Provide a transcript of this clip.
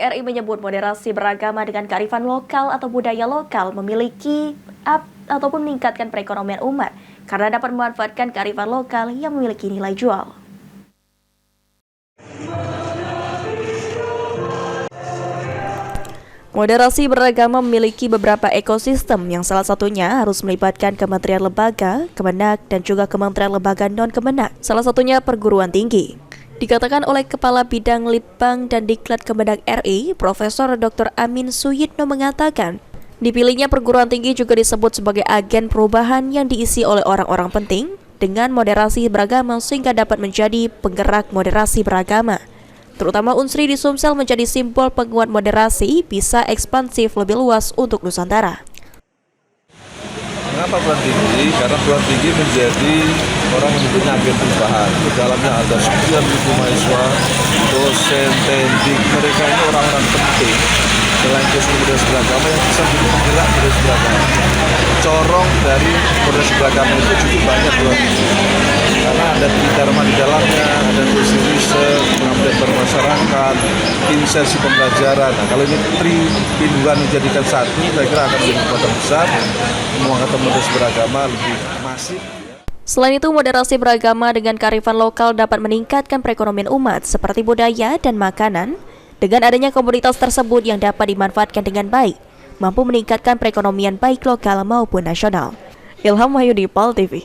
RI menyebut moderasi beragama dengan kearifan lokal atau budaya lokal memiliki ataupun meningkatkan perekonomian umat karena dapat memanfaatkan kearifan lokal yang memiliki nilai jual. Moderasi beragama memiliki beberapa ekosistem yang salah satunya harus melibatkan kementerian lembaga, Kemenak, dan juga kementerian lembaga non-Kemenak. Salah satunya perguruan tinggi. Dikatakan oleh Kepala Bidang Litbang dan Diklat Kemenak RI, Profesor Dr. Amin Suyitno mengatakan, dipilihnya perguruan tinggi juga disebut sebagai agen perubahan yang diisi oleh orang-orang penting dengan moderasi beragama sehingga dapat menjadi penggerak moderasi beragama. Terutama Unsri di Sumsel menjadi simbol penguat moderasi bisa ekspansif lebih luas untuk Nusantara. Mengapa perguruan tinggi? Karena perguruan tinggi menjadi orang yang mempunyai agen perubahan. Di dalamnya ada sekian ribu mahasiswa, dosen, teknik, mereka ini orang-orang penting selain moderasi beragama yang bisa menjadi penggerak moderasi beragama. Corong dari moderasi beragama itu cukup banyak perguruan tinggi. Karena ada dharma di dalamnya, ada visi riset, pengabdian bermasyarakat, insensi pembelajaran. Nah, kalau ini pinduan dijadikan satu, saya kira akan menjadi kekuatan besar, mengangkat moderasi beragama lebih masif. Selain itu, moderasi beragama dengan kearifan lokal dapat meningkatkan perekonomian umat seperti budaya dan makanan. Dengan adanya komoditas tersebut yang dapat dimanfaatkan dengan baik, mampu meningkatkan perekonomian baik lokal maupun nasional. Ilham Wahyudi, PAL TV.